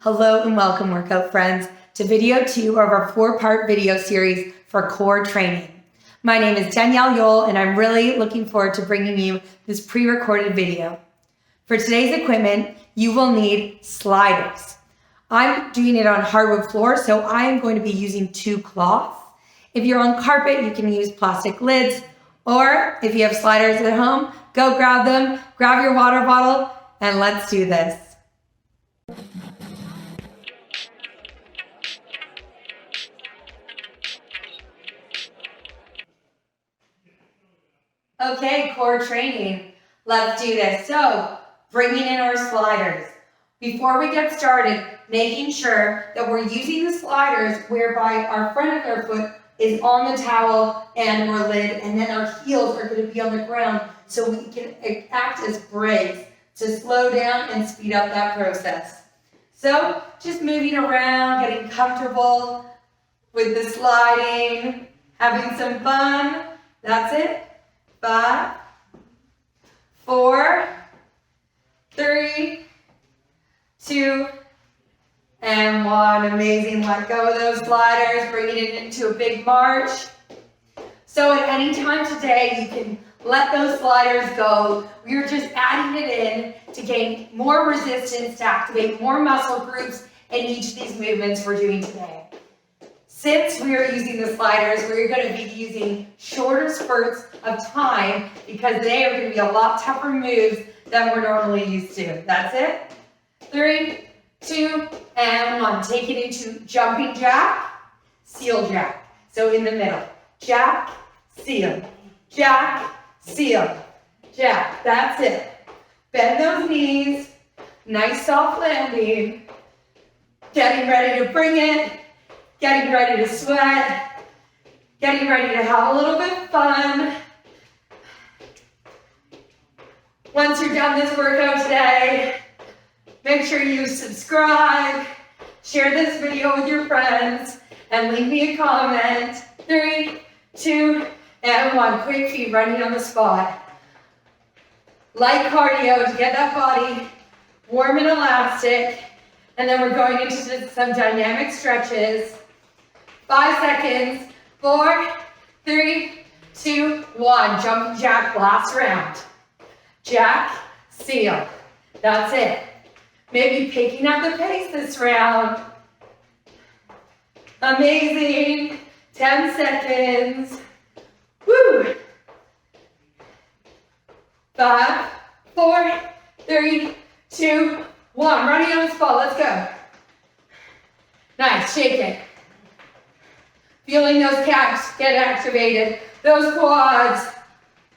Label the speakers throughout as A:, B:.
A: Hello and welcome, workout friends, to video 2 of our 4-part video series for core training. My name is Danielle and I'm really looking forward to bringing you this pre-recorded video. For today's equipment, you will need sliders. I'm doing it on hardwood floor, so I am going to be using 2 cloths. If you're on carpet, you can use plastic lids, or if you have sliders at home, go grab them, grab your water bottle, and let's do this. Okay, core training. Let's do this. So, bringing in our sliders. Before we get started, making sure that we're using the sliders whereby our front of our foot is on the towel and or lid, and then our heels are going to be on the ground so we can act as brakes to slow down and speed up that process. So, just moving around, getting comfortable with the sliding, having some fun. That's it. 5, 4, 3, 2, and 1. Amazing. Let go of those sliders, bringing it into a big march. So at any time today, you can let those sliders go. We're just adding it in to gain more resistance, to activate more muscle groups in each of these movements we're doing today. Since we are using the sliders, we're going to be using shorter spurts of time because they are going to be a lot tougher moves than we're normally used to. That's it. 3, 2, and 1. Take it into jumping jack, seal jack. So in the middle. Jack, seal. Jack, seal. Jack. That's it. Bend those knees. Nice soft landing. Getting ready to bring it. Getting ready to sweat, getting ready to have a little bit of fun. Once you're done this workout today, make sure you subscribe, share this video with your friends, and leave me a comment. 3, 2, and 1. Quick feet running on the spot. Light cardio to get that body warm and elastic. And then we're going into some dynamic stretches. 5 seconds. 4, 3, 2, 1. Jumping jack, last round. Jack, seal. That's it. Maybe picking up the pace this round. Amazing. 10 seconds. Woo. 5, 4, 3, 2, 1. Running on the spot. Let's go. Nice. Shake it. Feeling those calves get activated. Those quads.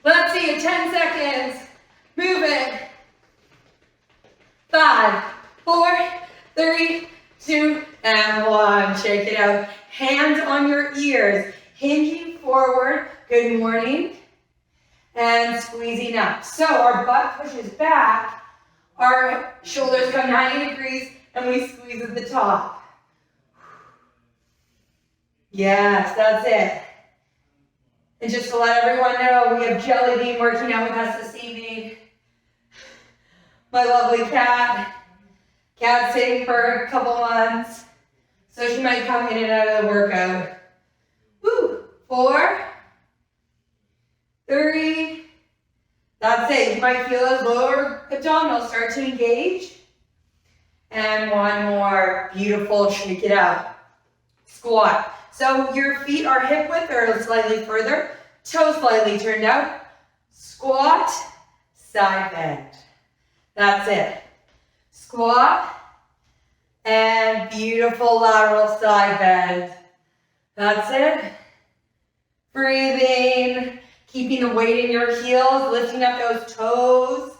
A: Let's see it. 10 seconds. Move it. 5, 4, 3, 2, and 1. Shake it out. Hands on your ears. Hinging forward. Good morning. And squeezing up. So our butt pushes back. Our shoulders come 90 degrees and we squeeze at the top. Yes, that's it. And just to let everyone know, we have Jelly Bean working out with us this evening. My lovely cat. Cat's sitting for a couple months, so she might come in and out of the workout. Woo! 4, 3, that's it. You might feel those lower abdominals start to engage. And 1 more. Beautiful. Shake it out. Squat. So your feet are hip width or slightly further. Toes slightly turned out. Squat. Side bend. That's it. Squat. And beautiful lateral side bend. That's it. Breathing. Keeping the weight in your heels, lifting up those toes,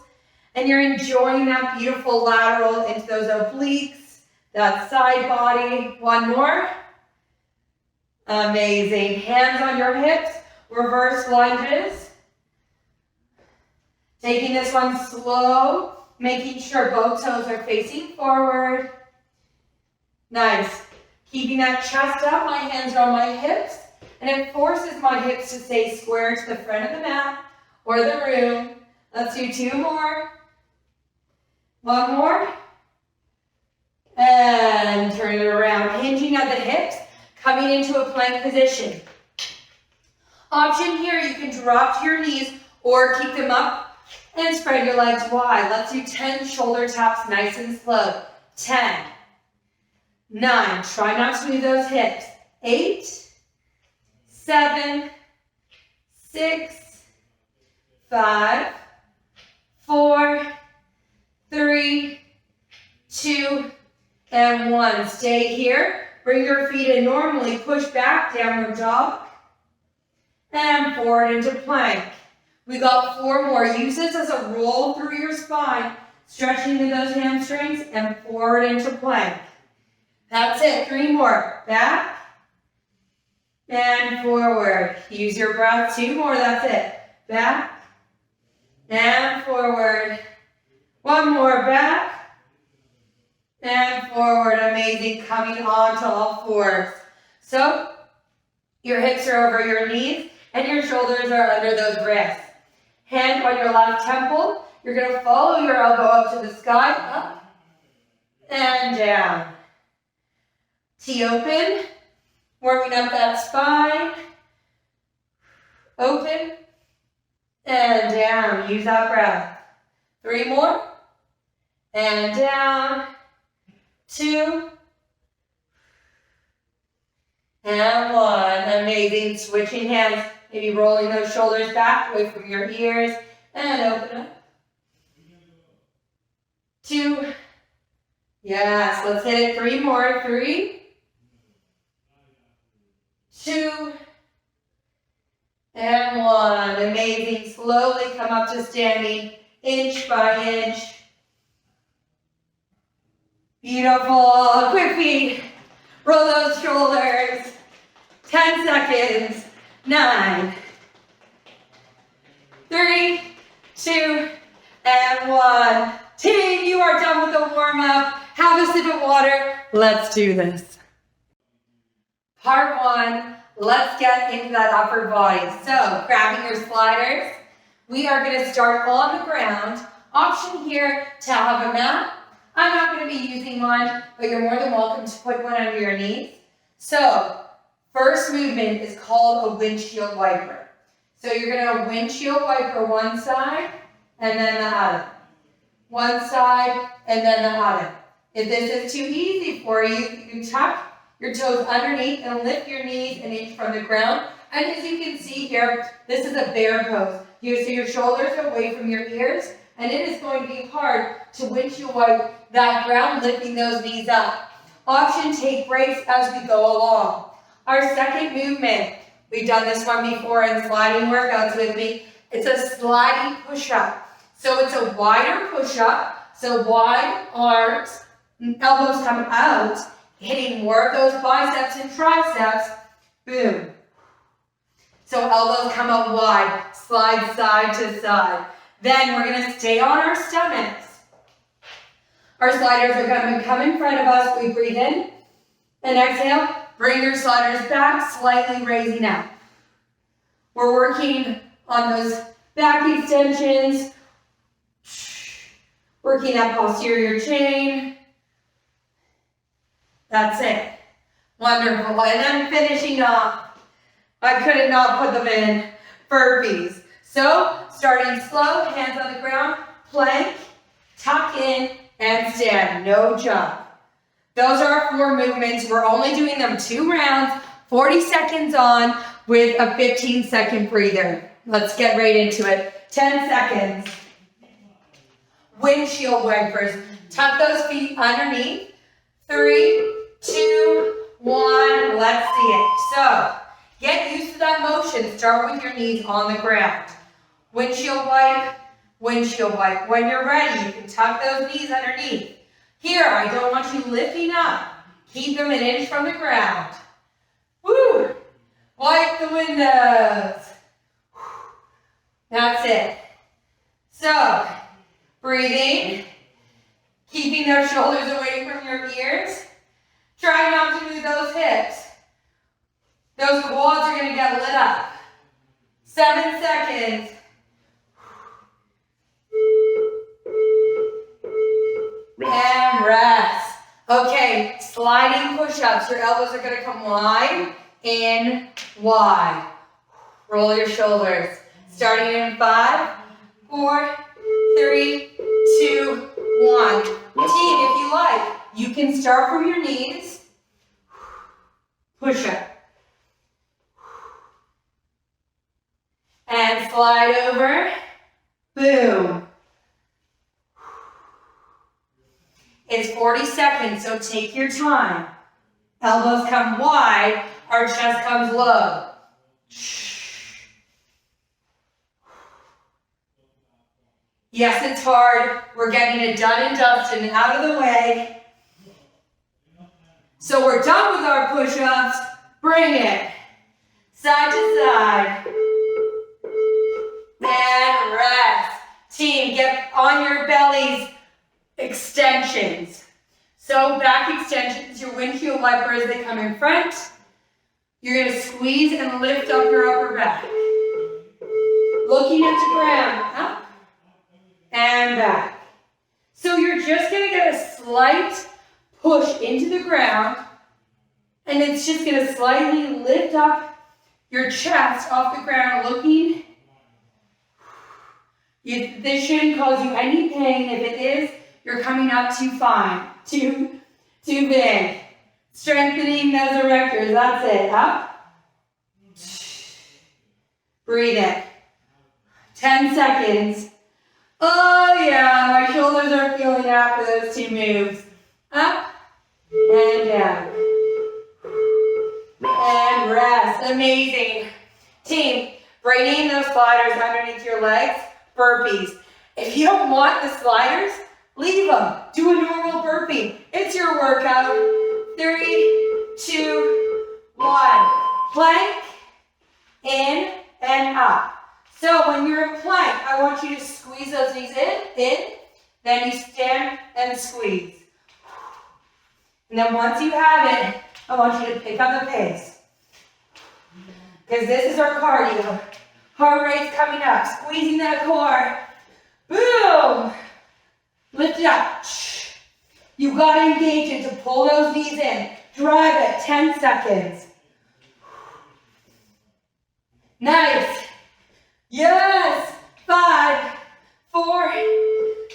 A: and you're enjoying that beautiful lateral into those obliques, that side body. 1 more. Amazing. Hands on your hips, reverse lunges. Taking this one slow, making sure both toes are facing forward. Nice. Keeping that chest up, my hands are on my hips. And it forces my hips to stay square to the front of the mat or the room. Let's do 2 more. 1 more. And the hips, coming into a plank position. Option here, you can drop to your knees or keep them up and spread your legs wide. Let's do 10 shoulder taps nice and slow. 10, 9, try not to move those hips. 8, 7, 6, 5, 4, 3, 2, and 1. Stay here. Bring your feet in normally. Push back, downward dog. And forward into plank. We got 4 more. Use this as a roll through your spine, stretching into those hamstrings and forward into plank. That's it. 3 more. Back and forward. Use your breath. 2 more. That's it. Back and forward. 1 more. Back and forward. Amazing. Coming on to all fours. So your hips are over your knees and your shoulders are under those wrists. Hand on your left temple. You're going to follow your elbow up to the sky. Up and down. T open. Warming up that spine. Open and down. Use that breath. 3 more. And down. 2. And 1. Amazing. Switching hands. Maybe rolling those shoulders back away from your ears. And open up. 2. Yes. Let's hit it. 3 more. 3. 2. And 1. Amazing. Slowly come up to standing. Inch by inch. Beautiful. Quick feet. Roll those shoulders. 10 seconds. 9. 3, 2, and 1. Team, you are done with the warm-up. Have a sip of water. Let's do this. Part 1, let's get into that upper body. So, grabbing your sliders. We are going to start on the ground. Option here to have a mat. I'm not going to be using one, but you're more than welcome to put one under your knees. So, first movement is called a windshield wiper. So you're going to windshield wiper one side and then the other. One side and then the other. If this is too easy for you, you can tuck your toes underneath and lift your knees an inch from the ground. And as you can see here, this is a bear pose. You see your shoulders away from your ears, and it is going to be hard to windshield wipe that ground, lifting those knees up. Option, take breaks as we go along. Our second movement, we've done this one before in sliding workouts with me. It's a sliding push-up. So it's a wider push-up, so wide arms, elbows come out, hitting more of those biceps and triceps. Boom. So elbows come up wide, slide side to side. Then we're going to stay on our stomachs. Our sliders are going to come in front of us. We breathe in and exhale. Bring your sliders back, slightly raising up. We're working on those back extensions, working that posterior chain. That's it. Wonderful. And then finishing off. I could not put them in. Burpees. So, starting slow, hands on the ground, plank, tuck in, and stand. No jump. Those are our 4 movements. We're only doing them 2 rounds, 40 seconds on with a 15-second breather. Let's get right into it. 10 seconds. Windshield wipers. Tuck those feet underneath. 3, 2, 1. Let's see it. So, get used to that motion. Start with your knees on the ground. Windshield wipe, windshield wipe. When you're ready, you can tuck those knees underneath. Here, I don't want you lifting up. Keep them an inch from the ground. Woo! Wipe the windows. That's it. So, breathing. Keeping those shoulders away from your ears. Try not to move those hips. Those quads are going to get lit up. 7 seconds. And rest. Okay, sliding push-ups. Your elbows are gonna come wide, in, wide. Roll your shoulders. Starting in 5, 4, 3, 2, 1. Team, if you like, you can start from your knees. Push up. And slide over. Boom. It's 40 seconds, so take your time. Elbows come wide, our chest comes low. Yes, it's hard. We're getting it done and dusted and out of the way. So we're done with our push-ups. Bring it. Side to side. And rest. Team, get on your bellies. Extensions. So back extensions, your windshield wipers, they come in front. You're going to squeeze and lift up your upper back. Looking at the ground. Up and back. So you're just going to get a slight push into the ground. And it's just going to slightly lift up your chest off the ground, looking. This shouldn't cause you any pain. If it is, you're coming up too fine, too big. Strengthening those erectors, that's it. Up. Breathe in. 10 seconds. Oh yeah, my shoulders are feeling after those 2 moves. Up and down. And rest. Amazing. Team, bringing those sliders underneath your legs. Burpees. If you don't want the sliders, leave them. Do a normal burpee. It's your workout. 3, 2, 1. Plank, in, and up. So when you're in plank, I want you to squeeze those knees in. Then you stand and squeeze. And then once you have it, I want you to pick up the pace. Because this is our cardio. Heart rate's coming up. Squeezing that core. Boom! Lift it up. You gotta engage it to pull those knees in. Drive it. 10 seconds. Nice. Yes. 5, 4,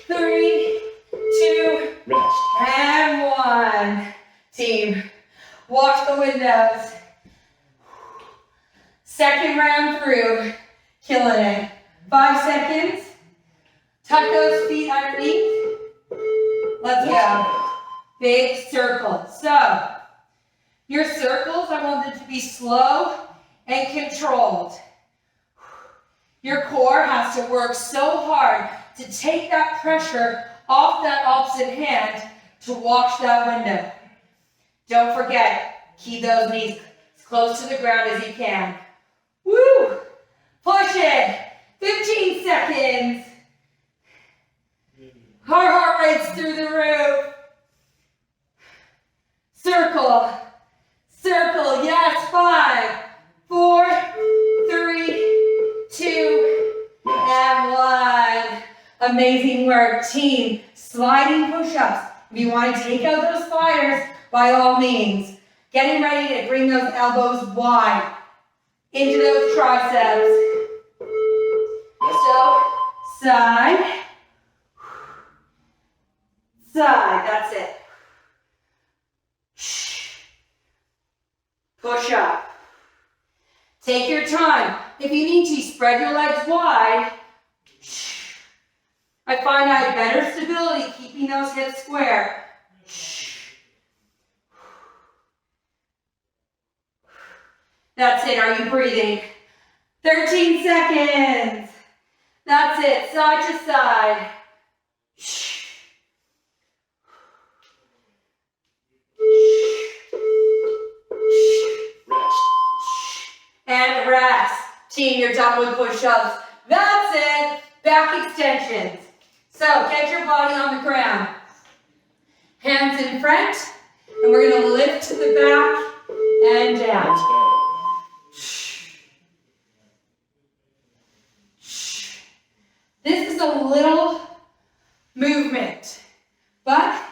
A: 3, 2, and 1. Team, wash the windows. Second round through. Killing it. 5 seconds. Tuck those feet underneath. Let's go. Big circle. So, your circles, I want them to be slow and controlled. Your core has to work so hard to take that pressure off that opposite hand to wash that window. Don't forget, keep those knees as close to the ground as you can. Woo! Push it. 15 seconds. Our heart rate's through the roof. Circle. Circle. Yes. 5, 4, 3, 2, and 1. Amazing work, team. Sliding push-ups. If you want to take out those sliders, by all means. Getting ready to bring those elbows wide into those triceps. So, side, side, that's it. Push up. Take your time. If you need to, spread your legs wide. I find I have better stability keeping those hips square. That's it. Are you breathing? 13 seconds. That's it. Side to side. And rest. Team, you're done with push-ups. That's it. Back extensions. So get your body on the ground. Hands in front. And we're going to lift to the back and down. This is a little movement, but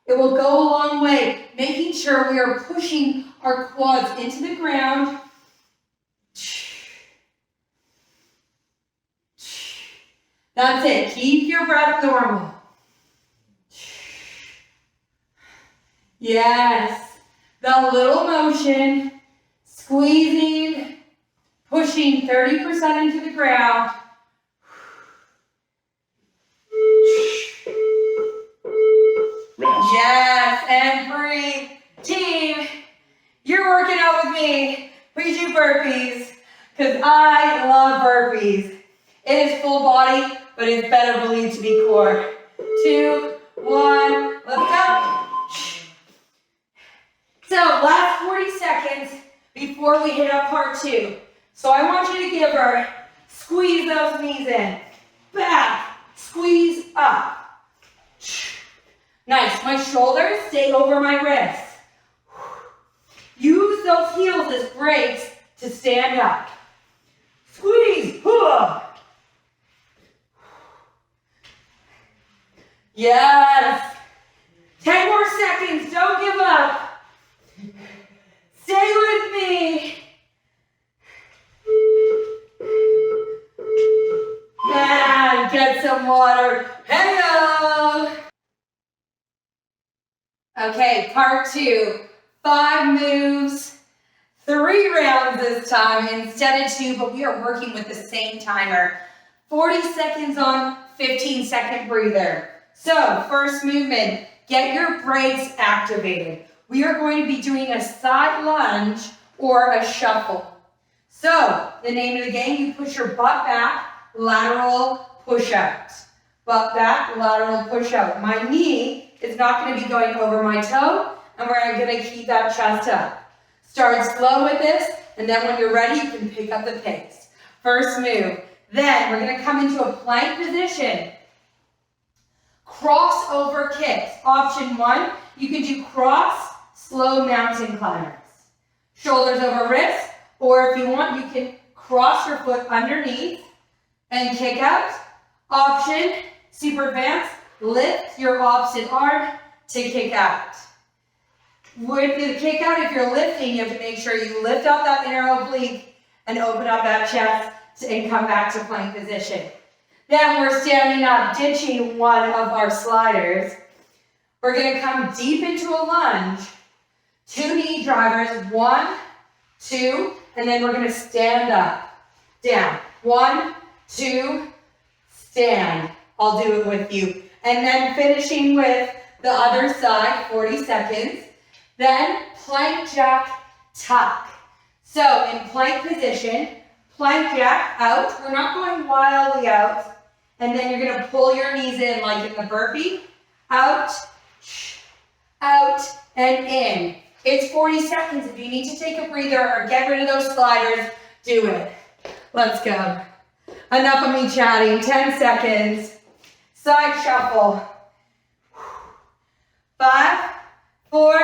A: it will go along long way, making sure we are pushing our quads into the ground. That's it. Keep your breath normal. Yes. The little motion, squeezing, pushing 30% into the ground. Yes, and breathe. Team, you're working out with me. We do burpees because I love burpees. It is full body, but it's better believed to be core. 2, 1, let's go. So last 40 seconds before we hit up part 2. So I want you to give her, squeeze those knees in, back, squeeze up. Nice, my shoulders stay over my wrists. Use those heels as brakes to stand up. Squeeze, yes. 10 more seconds, don't give up. Stay with me. And get some water. Hey-o. Okay, part 2. 5 moves, 3 rounds this time instead of 2, but we are working with the same timer. 40 seconds on, 15-second breather. So, first movement, get your brakes activated. We are going to be doing a side lunge or a shuffle. So, the name of the game, you push your butt back, lateral push out. Butt back, lateral push out. My knee is not going to be going over my toe, and we're going to keep that chest up. Start slow with this, and then when you're ready, you can pick up the pace. First move. Then we're going to come into a plank position. Crossover kicks. Option 1, you can do cross, slow mountain climbers. Shoulders over wrists, or if you want, you can cross your foot underneath and kick out. Option, super advanced, lift your opposite arm to kick out. With the kick out, if you're lifting, you have to make sure you lift out that inner oblique and open up that chest and come back to plank position. Then we're standing up, ditching one of our sliders. We're going to come deep into a lunge. 2 knee drivers, 1, 2, and then we're going to stand up, down. 1, 2, stand. I'll do it with you. And then finishing with the other side, 40 seconds. Then plank jack tuck. So in plank position, plank jack out. We're not going wildly out. And then you're going to pull your knees in like in the burpee. Out, and in. It's 40 seconds. If you need to take a breather or get rid of those sliders, do it. Let's go. Enough of me chatting. 10 seconds. Side shuffle. 5, 4,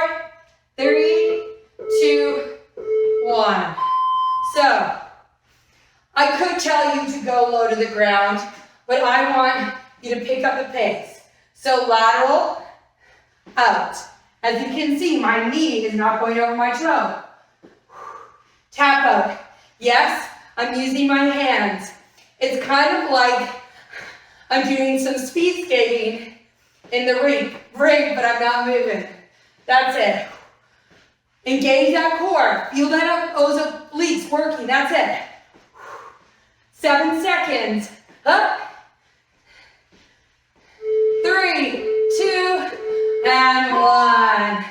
A: 3, 2, 1. So, I could tell you to go low to the ground, but I want you to pick up the pace. So lateral, out. As you can see, my knee is not going over my toe. Tap out. Yes, I'm using my hands. It's kind of like I'm doing some speed skating in the ring, but I'm not moving. That's it. Engage that core. Feel that those obliques working. That's it. 7 seconds. Up. 3, 2, and 1.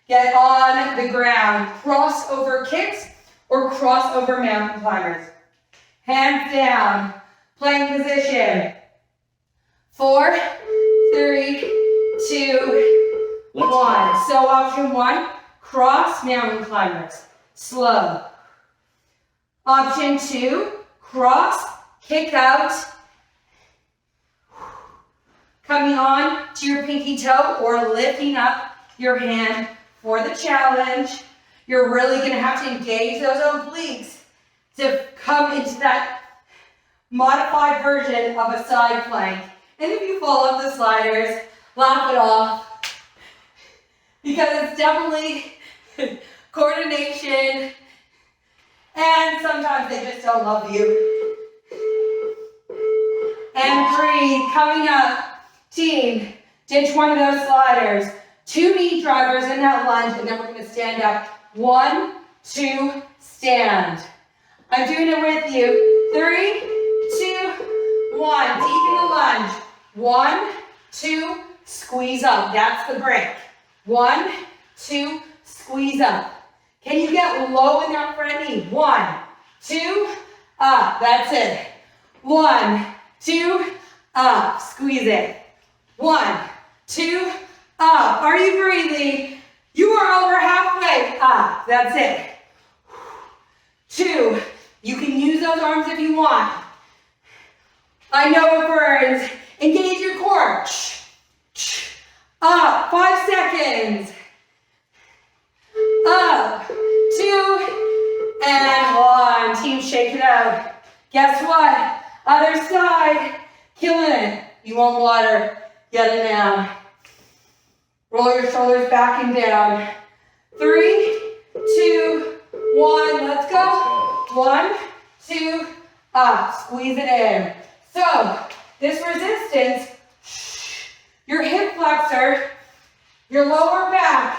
A: Get on the ground. Crossover kicks or crossover mountain climbers. Hands down. Plank position. 4, 3, 2, 1. So option 1, cross mountain climbers. Slow. Option 2, cross, kick out. Coming on to your pinky toe or lifting up your hand for the challenge. You're really going to have to engage those obliques to come into that modified version of a side plank. And if you fall off the sliders, laugh it off. because it's definitely coordination, and sometimes they just don't love you. And breathe. Coming up, team, ditch one of those sliders. 2 knee drivers in that lunge, and then we're going to stand up. 1, 2, stand. I'm doing it with you. 3, 2, 1. Deep in the lunge. 1, 2, squeeze up. That's the break. 1, 2, squeeze up. Can you get low in that front knee? 1, 2, up. That's it. 1, 2, up. Squeeze it. 1, 2, up. Are you breathing? You are over halfway up. That's it. 2. You can use those arms if you want. I know it burns. Engage your core. Up. 5 seconds. Up. 2 and 1. Team, shake it out. Guess what? Other side. Killing it. You won't bladder. Get it now. Roll your shoulders back and down. 3, 2, 1. Let's go. 1, 2, up. Squeeze it in. So, this resistance, your hip flexor, your lower back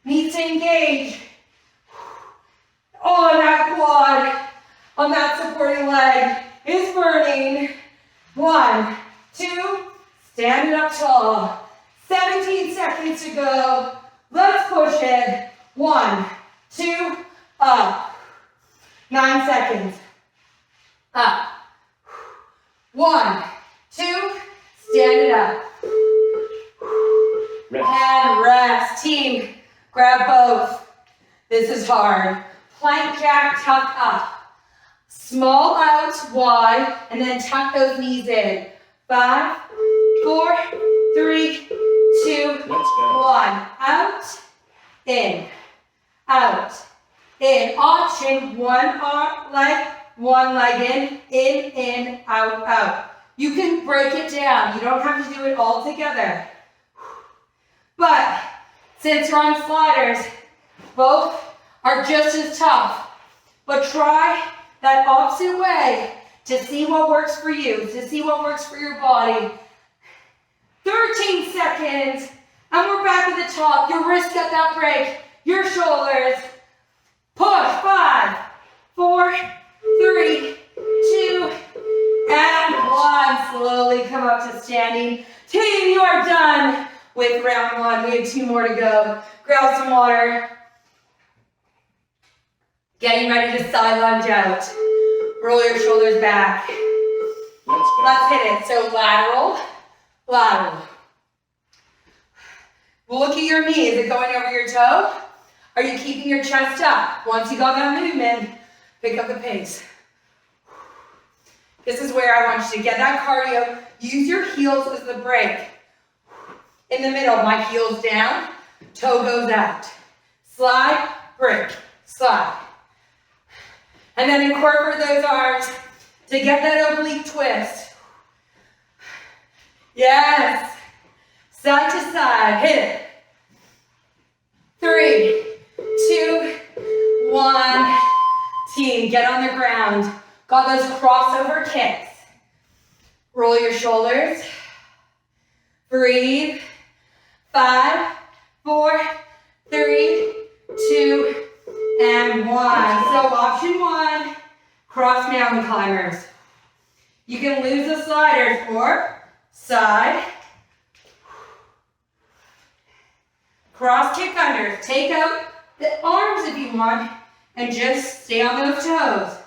A: needs to engage on that quad, on that supporting leg is burning. 1, 2, stand it up tall. 17 seconds to go. Let's push it. 1, 2, up. 9 seconds. Up. 1, 2, stand it up. And rest. Team, grab both. This is hard. Plank jack, tuck up. Small out, wide, and then tuck those knees in. 5, 4, 3, 2, 1. Out, in, out, in. Option, one leg in, out, out. You can break it down. You don't have to do it all together. But since you're on sliders, both are just as tough. But try that opposite way to see what works for you, to see what works for your body. 13 seconds, and we're back at the top. Your wrists get that break, your shoulders. Push. 5, 4, 3, 2, and 1. Slowly come up to standing. Team, you are done with round 1. We have 2 more to go. Grab some water. Getting ready to side lunge out. Roll your shoulders back. Let's hit it. So lateral, lateral. Look at your knee. Is it going over your toe? Are you keeping your chest up? Once you got that movement, pick up the pace. This is where I want you to get that cardio. Use your heels as the break. In the middle, my heel's down, toe goes out. Slide, break, slide. And then incorporate those arms to get that oblique twist. Yes. Side to side, hit it. 3, 2, 1. Team, get on the ground. Got those crossover kicks. Roll your shoulders. Breathe. 5, 4, 3, 2, and 1. So option 1, cross mountain climbers. You can lose the sliders or side. Cross kick unders. Take out the arms if you want and just stay on those toes.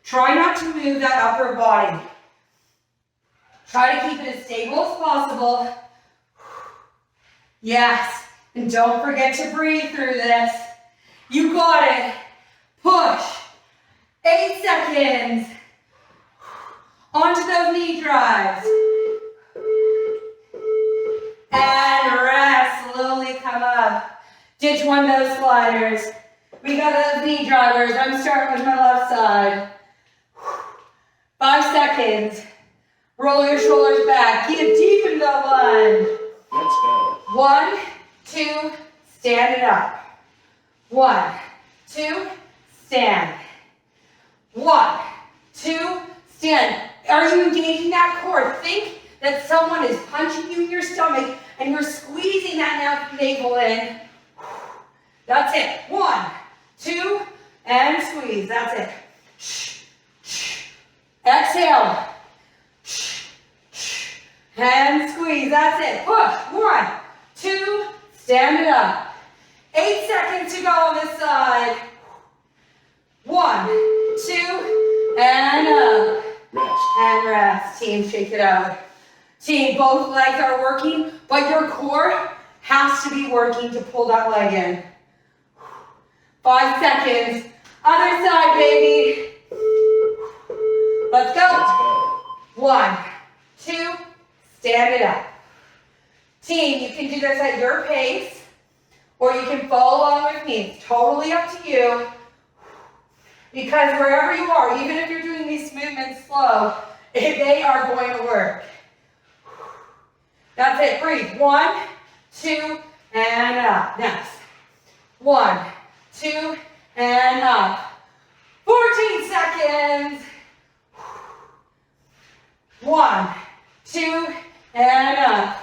A: Try not to move that upper body. Try to keep it as stable as possible. Yes, and don't forget to breathe through this. You got it. Push. 8 seconds. Onto those knee drives. And rest. Slowly come up. Ditch one of those sliders. We got those knee drivers. I'm starting with my left side. 5 seconds. Roll your shoulders back. Get deep into the lunge.
B: Let's go.
A: 1, 2, stand it up. 1, 2, stand. 1, 2, stand. Are you engaging that core? Think that someone is punching you in your stomach and you're squeezing that navel in. That's it. 1, 2, and squeeze. That's it. Exhale. And squeeze. That's it. Push. 1, 2, stand it up. 8 seconds to go on this side. 1, 2, and up. And rest. Team, shake it out. Team, both legs are working, but your core has to be working to pull that leg in. 5 seconds. Other side, baby. Let's go. 1, 2, stand it up. Team, you can do this at your pace, or you can follow along with me. It's totally up to you. Because wherever you are, even if you're doing these movements slow, they are going to work. That's it. Breathe. 1, 2, and up. Next. 1, 2, and up. 14 seconds. 1, 2, and up.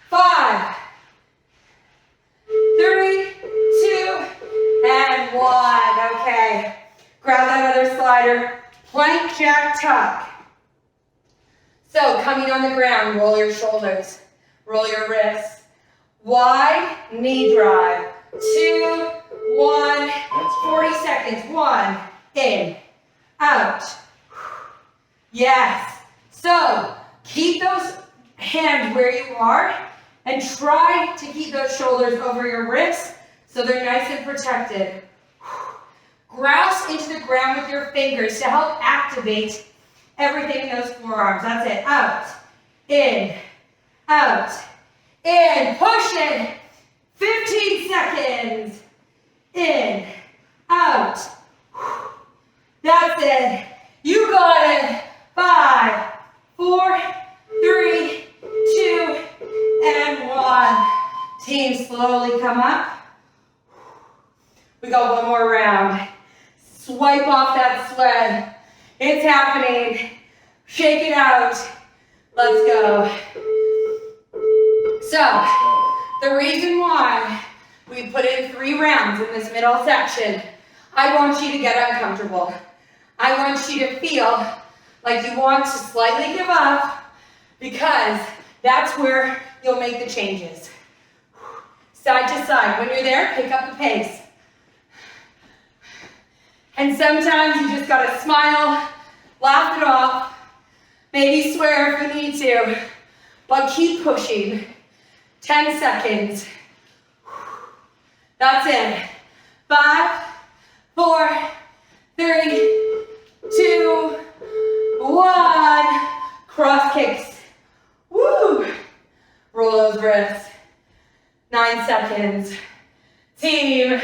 A: 5, 3, 2, and 1. Okay. Grab that other slider. Plank, jack, tuck. So coming on the ground, roll your shoulders. Roll your wrists. Wide knee drive. 2, 1, 40 seconds. 1, in, out. Yes. So keep those hands where you are and try to keep those shoulders over your wrists so they're nice and protected. Grouse into the ground with your fingers to help activate everything in those forearms. That's it. Out, in, out, in. Push it. 15 seconds. In, out. That's it. You got it. 5, 4, 3, 2, and 1. Team, slowly come up. We got one more round. Swipe off that sweat. It's happening. Shake it out. Let's go. So, the reason why we put in 3 rounds in this middle section, I want you to get uncomfortable. I want you to feel like you want to slightly give up, because that's where you'll make the changes. Side to side. When you're there, pick up the pace. And sometimes you just gotta smile, laugh it off, maybe swear if you need to, but keep pushing. 10 seconds. That's it. 5, 4, 3, 2, 1. Cross kicks. Woo! Roll those wrists. 9 seconds. Team,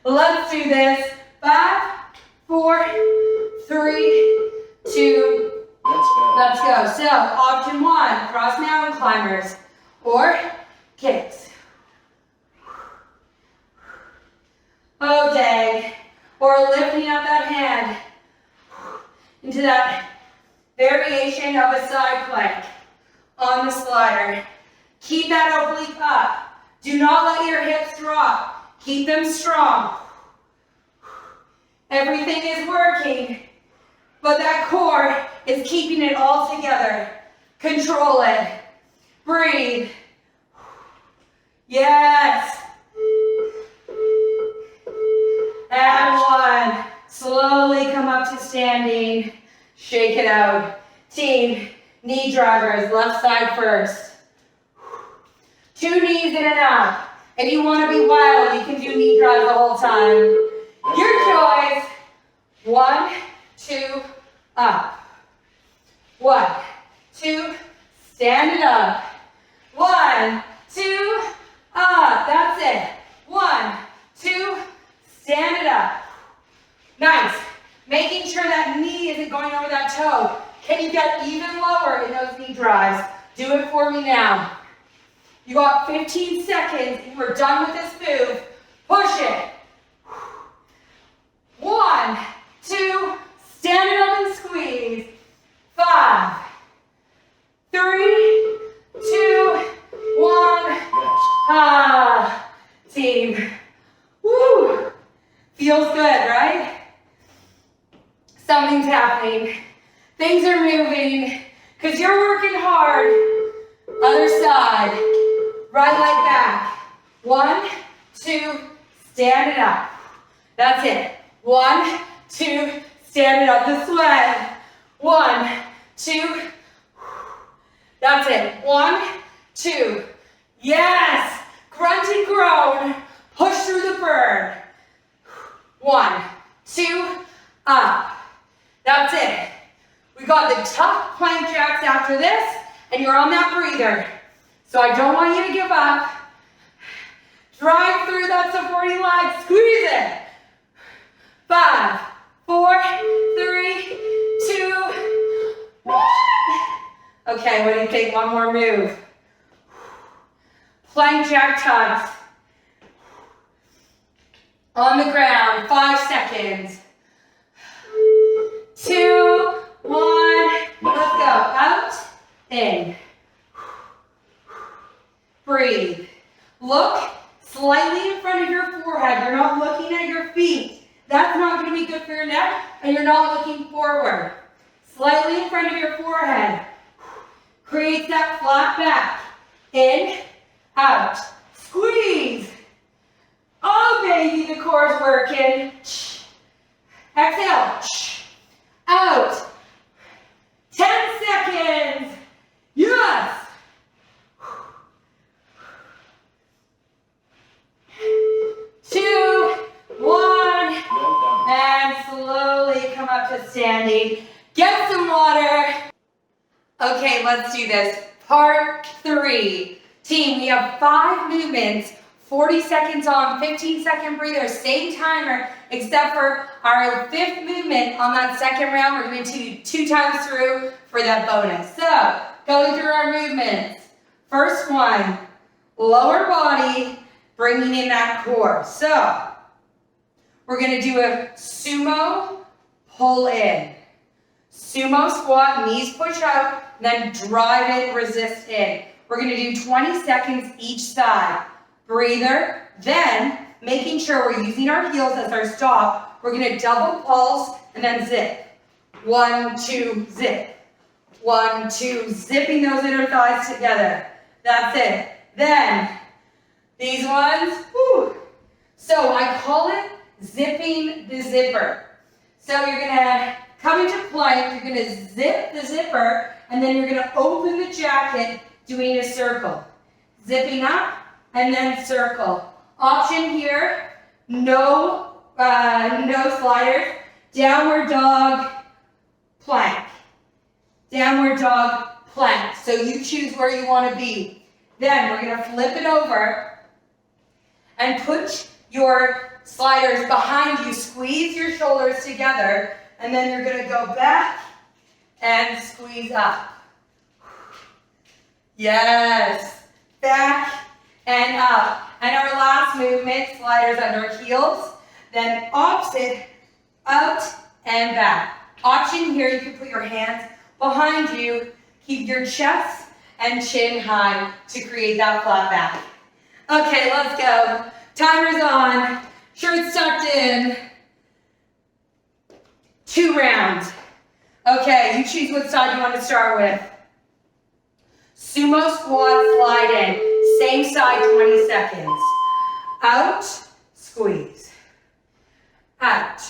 A: let's do this. 5, 4, 3, 2, let's go. So, option 1, cross mountain climbers or kicks. Oh, dang. Or lifting up that hand into that variation of a side plank on the slider. Keep that oblique up. Do not let your hips drop. Keep them strong. Everything is working, but that core is keeping it all together. Control it. Breathe. Yes. And 1. Slowly come up to standing. Shake it out. Team, knee drivers, left side first. 2 knees in and up. If you want to be wild, you can do knee drive the whole time. Your choice. 1, 2, up. 1, 2, stand it up. 1, 2, up. That's it. 1, 2, stand it up. Nice. Making sure that knee isn't going over that toe. Can you get even lower in those knee drives? Do it for me now. You got 15 seconds and we're done with this move. Push it. 1, 2, stand it up and squeeze. 5, 3, 2, 1. Team. Woo. Feels good, right? Something's happening. Things are moving because you're working hard. Other side. Right leg back. 1, 2, stand it up. That's it. 1, 2, stand it up. The sweat. 1, 2. That's it. 1, 2. Yes. Grunt and groan. Push through the burn. 1, 2, up. That's it. We got the tough plank jacks after this, and you're on that breather. So I don't want you to give up. Drive through that supporting leg. Squeeze it. 5, 4, 3, 2, 1. Okay, what do you think? One more move. Plank jack tucks. On the ground, 5 seconds. 2, 1. Let's go. Out, in. Breathe. Look slightly in front of your forehead. You're not looking at your feet. That's not going to be good for your neck, and you're not looking forward. Slightly in front of your forehead. Create that flat back. In, out. Squeeze. Oh, baby, the core's working. Exhale. Out. 10 seconds. Yes. 2, 1. And slowly come up to standing. Get some water. Okay, let's do this. Part 3. Team, we have 5 movements. 40 seconds on, 15-second breather, same timer, except for our 5th movement on that second round. We're going to do 2 times through for that bonus. So, going through our movements. First one, lower body, bringing in that core. So, we're going to do a sumo pull in. Sumo squat, knees push out, then drive it, resist in. We're going to do 20 seconds each side. Breather, then making sure we're using our heels as our stop. We're going to double pulse and then zip. 1, 2, zip. 1, 2, zipping those inner thighs together. That's it. Then, these ones, whew. So I call it zipping the zipper. So you're going to come into plank, you're going to zip the zipper, and then you're going to open the jacket doing a circle. Zipping up, and then circle. Option here, no sliders. Downward dog, plank. Downward dog, plank. So you choose where you want to be. Then we're going to flip it over and put your sliders behind you. Squeeze your shoulders together, and then you're going to go back and squeeze up. Yes. Back and up. And our last movement, sliders under heels. Then opposite, out and back. Option here, you can put your hands behind you. Keep your chest and chin high to create that flat back. Okay, let's go. Timer's on. Shirts tucked in. 2 rounds. Okay, you choose what side you want to start with. Sumo squat, slide in. Same side, 20 seconds. Out, squeeze. Out.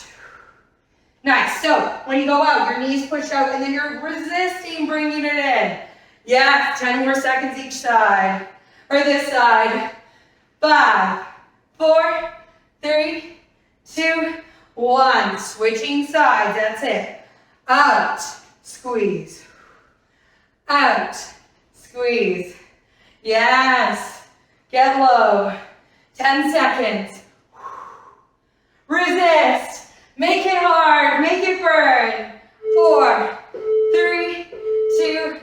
A: Nice. So when you go out, your knees push out, and then you're resisting bringing it in. Yes, 10 more seconds each side. Or this side. 5, 4, 3, 2, 1. Switching sides. That's it. Out, squeeze. Out, squeeze. Yes. Get low. 10 seconds. Resist. Make it hard. Make it burn. 4, 3, 2,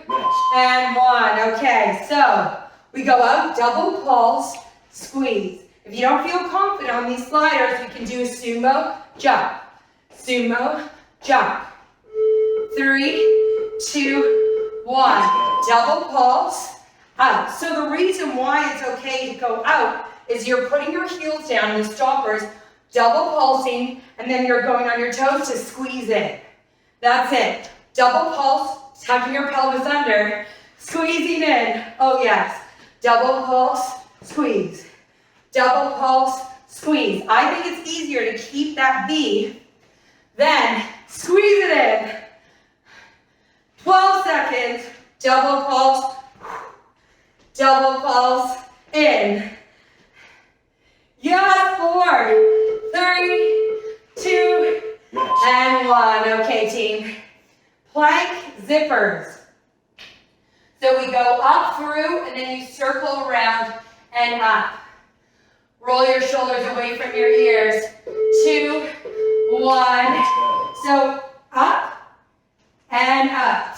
A: and 1. Okay, so We go out, double pulse, squeeze. If you don't feel confident on these sliders, you can do a sumo jump. Sumo jump. 3, 2, 1. Double pulse, out. So the reason why it's okay to go out is you're putting your heels down in the stoppers, double pulsing, and then you're going on your toes to squeeze in. That's it. Double pulse, tucking your pelvis under, squeezing in. Oh yes. Double pulse, squeeze. Double pulse, squeeze. I think it's easier to keep that V than squeeze it in. 12 seconds. Double pulse, in. Yes, 4, 3, 2, and 1. Okay, team. Plank zippers. So we go up through, and then you circle around and up. Roll your shoulders away from your ears. 2, 1. So up and up.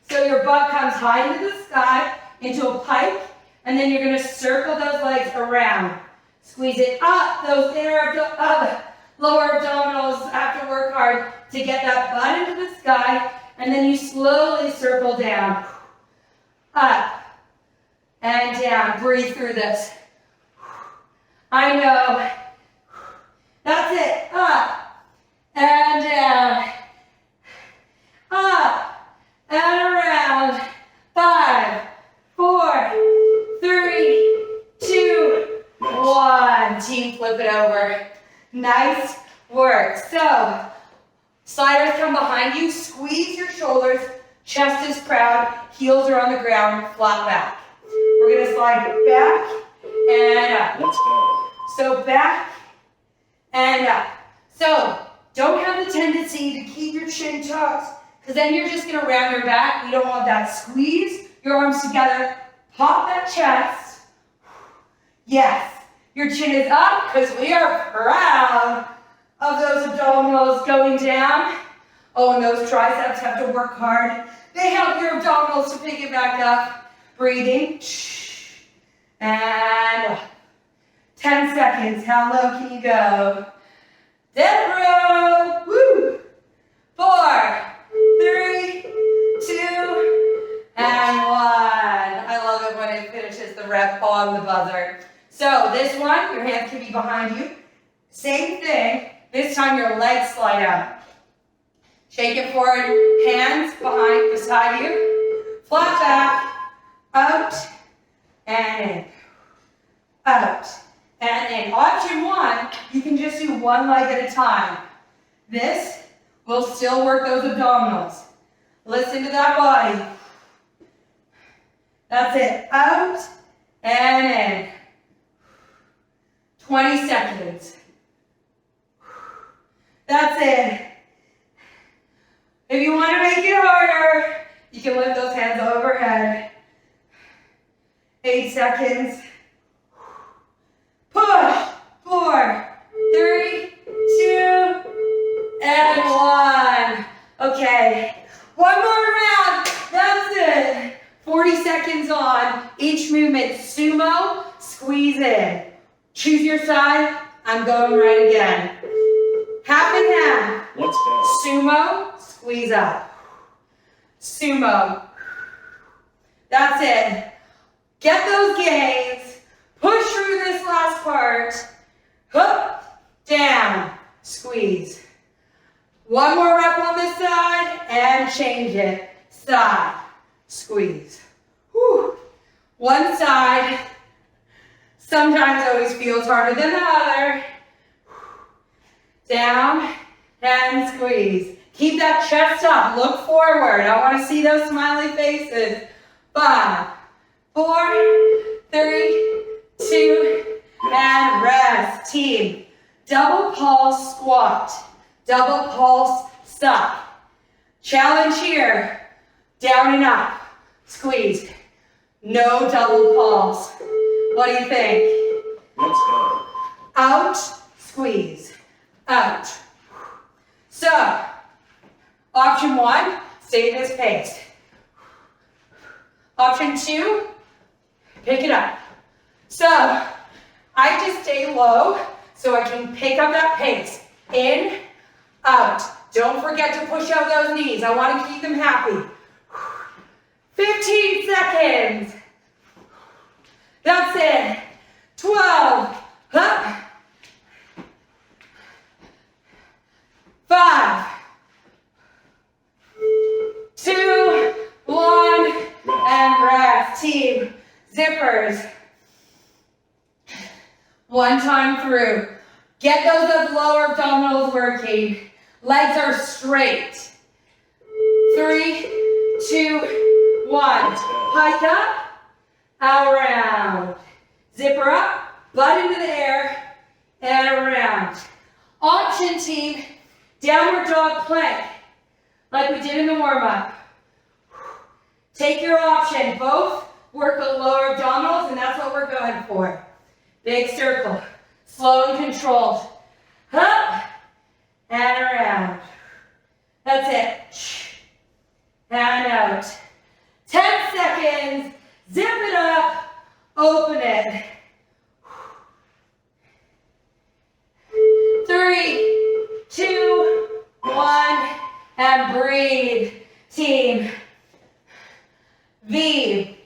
A: So your butt comes high into the sky, into a pike, and then you're going to circle those legs around. Squeeze it up, those lower abdominals have to work hard to get that butt into the sky, and then you slowly circle down. Up and down. Breathe through this. I know. That's it. Up and down. Up and around. 5, 4, 3, 2, 1. Team, flip it over. Nice work. So, sliders come behind you. Squeeze your shoulders. Chest is proud. Heels are on the ground. Flat back. We're going to slide back and up.
B: Let's go.
A: So back and up. So don't have the tendency to keep your chin tucked, because then you're just going to round your back. You don't want that. Squeeze your arms together. Pop that chest. Yes. Your chin is up because we are proud of those abdominals going down. Oh, and those triceps have to work hard. They help your abdominals to pick it back up. Breathing. And up. 10 seconds. How low can you go? Death row. Woo. 4, 3, 2, and 1. I love it when it finishes the rep on the buzzer. So this one, your hands can be behind you. Same thing. This time your legs slide out. Shake it forward. Hands beside you. Flat back. Out and in. Out and in. Option 1, you can just do one leg at a time. This will still work those abdominals. Listen to that body. That's it. Out and in. 20 seconds. That's it. If you want to make it harder, you can lift those hands overhead. 8 seconds. Push. 4, 3, 2, and 1. Okay. One more round. That's it. 40 seconds on. Each movement. Sumo. Squeeze in. Choose your side. I'm going right again. Half and half.
B: Let's go.
A: Sumo. Squeeze up. Sumo. That's it. Get those gains. Push through this last part. Hook. Down. Squeeze. One more rep on this side and change it. Side. Squeeze. Whew. One side. Sometimes always feels harder than the other. Down and squeeze. Keep that chest up. Look forward. I want to see those smiley faces. 5, 4, 3, 2, and rest. Team. Double pulse squat. Double pulse suck. Challenge here. Down and up. Squeeze. No double pulse. What do you think?
B: Let's go.
A: Out. Squeeze. Out. So, option 1, stay this pace. Option 2, Pick it up. So I just stay low so I can pick up that pace. In, out. Don't forget to push out those knees. I want to keep them happy. 15 seconds. That's it. 12. Up. 5. 2, 1, and rest. Team, zippers. One time through. Get those lower abdominals working. Legs are straight. 3, 2, 1. Hike up, around. Zipper up, butt into the air, and around. Option, team, downward dog plank, like we did in the warm-up. Take your option. Both work the lower abdominals, and that's what we're going for. Big circle, slow and controlled. Up and around. That's it. And out. 10 seconds. Zip it up. Open it. 3, 2, 1, and breathe. Team. V.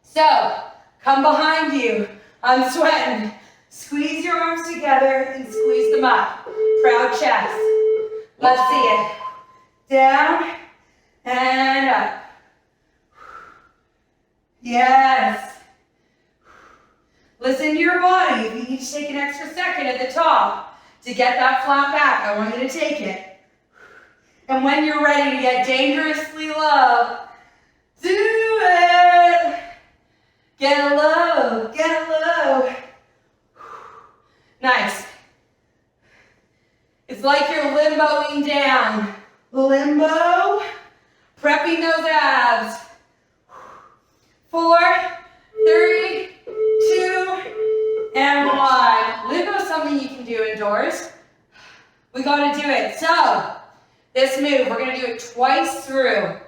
A: So, come behind you. I'm sweating. Squeeze your arms together and squeeze them up. Proud chest. Let's see it. Down and up. Yes. Listen to your body. If you need to take an extra second at the top to get that flat back, I want you to take it. And when you're ready to get dangerously low, do it. Get low, get low. Nice. It's like you're limboing down. Limbo, prepping those abs. 4, 3, 2, and 1. Limbo is something you can do indoors. We gotta do it. So, this move, we're gonna do it twice through.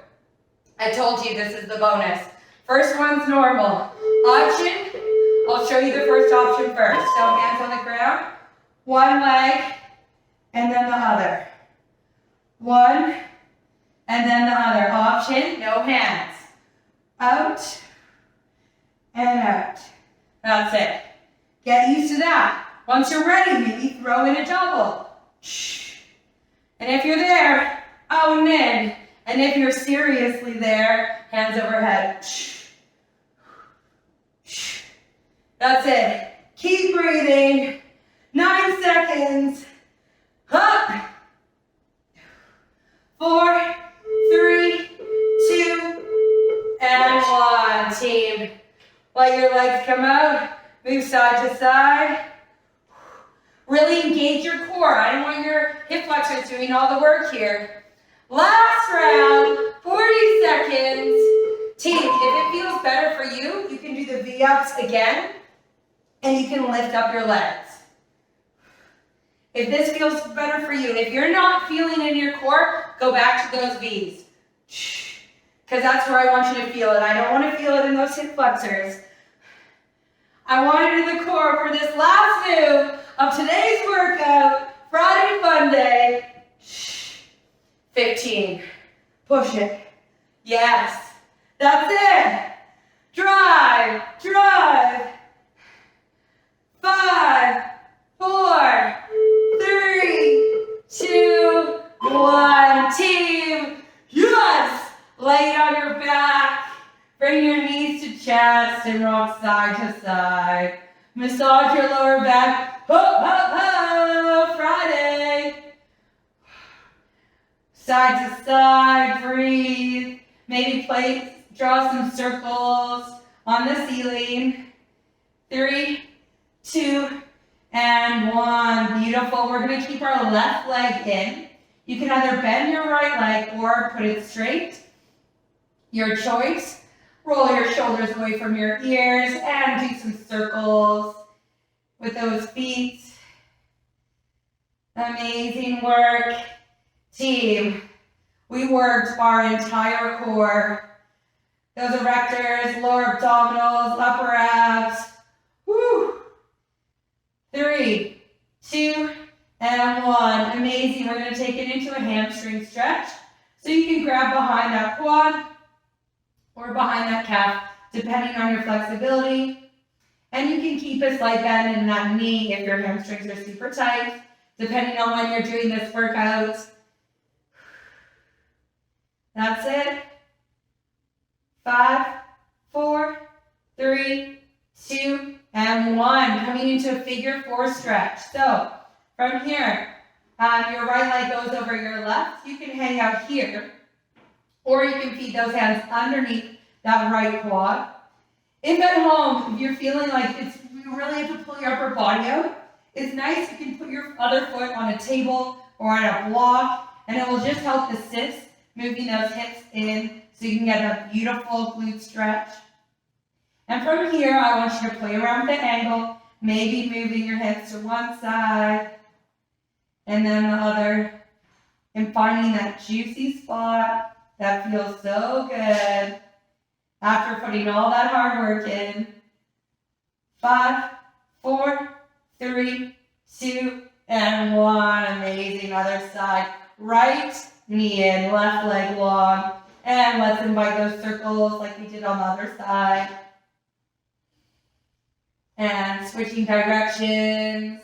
A: I told you this is the bonus. First one's normal. Option, I'll show you the first option first. So hands on the ground, one leg, and then the other. One, and then the other. Option, no hands. Out, and out. That's it. Get used to that. Once you're ready, maybe throw in a double. And if you're there, out and in. And if you're seriously there, hands overhead. That's it. Keep breathing. 9 seconds. Up. 4, 3, 2, and 1. Team. Let your legs come out. Move side to side. Really engage your core. I don't want your hip flexors doing all the work here. Last round, 40 seconds. Team, if it feels better for you, you can do the V-ups again, and you can lift up your legs. If this feels better for you, if you're not feeling it in your core, go back to those V's. Because that's where I want you to feel it. I don't want to feel it in those hip flexors. I want it in the core for this last move of today's workout, Friday Fun Day. 15. Push it. Yes. That's it. Drive. Drive. 5, 4, 3, 2, 1. Team. Yes. Lay it on your back. Bring your knees to chest and rock side to side. Massage your lower back. Ho, ho, ho. Friday. Side to side, breathe. Maybe draw some circles on the ceiling. 3, 2, and 1. Beautiful. We're going to keep our left leg in. You can either bend your right leg or put it straight. Your choice. Roll your shoulders away from your ears and do some circles with those feet. Amazing work. Team, we worked our entire core. those erectors, lower abdominals, upper abs. Woo! 3, 2, and 1. Amazing. We're going to take it into a hamstring stretch. So you can grab behind that quad or behind that calf, depending on your flexibility. And you can keep a slight bend in that knee if your hamstrings are super tight, depending on when you're doing this workout. That's it. 5, 4, 3, 2, and 1. Coming into a figure 4 stretch. So from here, your right leg goes over your left. You can hang out here, or you can feed those hands underneath that right quad. If at home, if you're feeling like you really have to pull your upper body out, it's nice. You can put your other foot on a table or on a block, and it will just help assist moving those hips in so you can get a beautiful glute stretch. And from here, I want you to play around with the angle, maybe moving your hips to one side and then the other, and finding that juicy spot that feels so good after putting all that hard work in. 5, 4, 3, 2, and 1. Amazing. Other side. Right knee in, left leg long. And let's invite those circles like we did on the other side. And switching directions.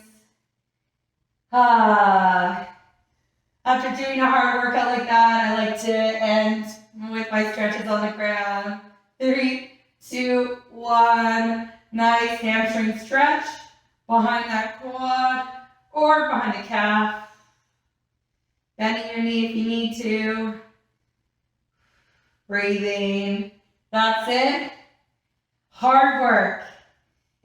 A: After doing a hard workout like that, I like to end with my stretches on the ground. 3, 2, 1. Nice hamstring stretch behind that quad or behind the calf. Bending your knee if you need to. Breathing. That's it. Hard work.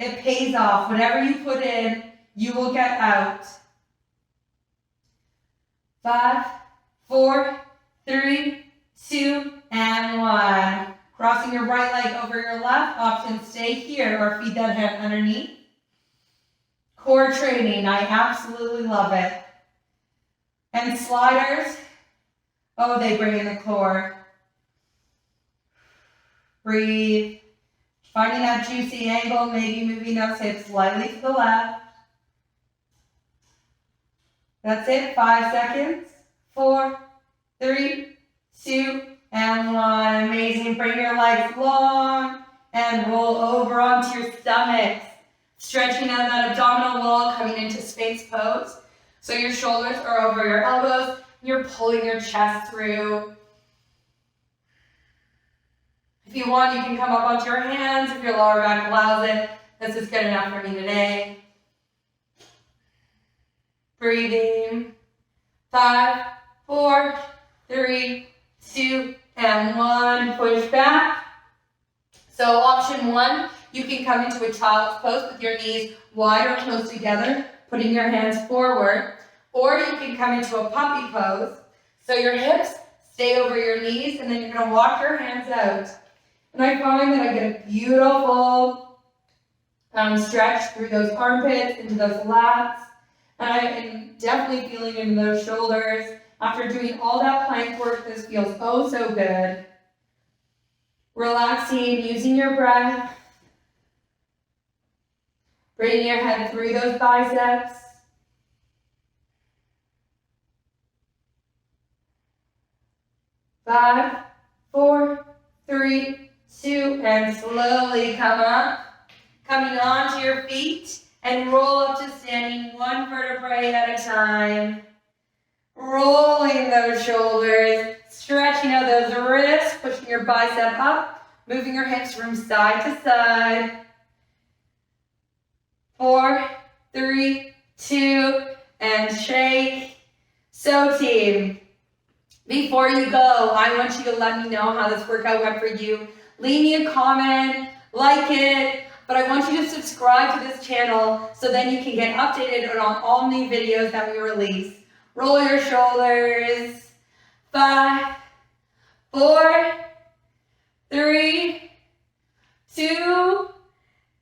A: It pays off. Whatever you put in, you will get out. 5, 4, 3, 2, and 1. Crossing your right leg over your left. Option stay here or feed that hand underneath. Core training. I absolutely love it. And sliders. Oh, they bring in the core. Breathe. Finding that juicy angle, maybe moving those hips slightly to the left. That's it, 5 seconds. 4, 3, 2, and 1. Amazing. Bring your legs long and roll over onto your stomachs. Stretching out that abdominal wall, coming into space pose. So your shoulders are over your elbows. You're pulling your chest through. If you want, you can come up onto your hands if your lower back allows it. This is good enough for me today. Breathing. 5, 4, 3, 2, and 1. Push back. So option 1, you can come into a child's pose with your knees wide or close together, putting your hands forward. Or you can come into a puppy pose. So your hips stay over your knees, and then you're going to walk your hands out. And I find that I get a beautiful stretch through those armpits, into those lats. And I am definitely feeling it in those shoulders. After doing all that plank work, this feels oh so good. Relaxing, using your breath. Bringing your head through those biceps. Five, 4, 3, 2, and slowly come up. Coming onto your feet and roll up to standing, one vertebrae at a time. Rolling those shoulders, stretching out those wrists, pushing your bicep up, moving your hips from side to side. 4, 3, 2, and shake. So team, before you go, I want you to let me know how this workout went for you. Leave me a comment, like it, but I want you to subscribe to this channel so then you can get updated on all new videos that we release. Roll your shoulders. 5, 4, 3, 2,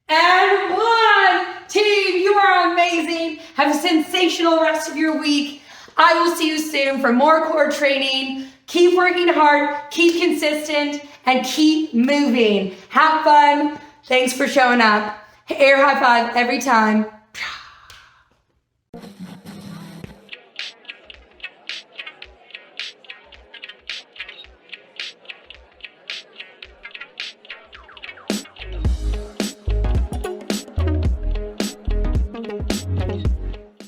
A: and 1. Team, you are amazing. Have a sensational rest of your week. I will see you soon for more core training. Keep working hard, keep consistent, and keep moving. Have fun. Thanks for showing up. Air high five every time.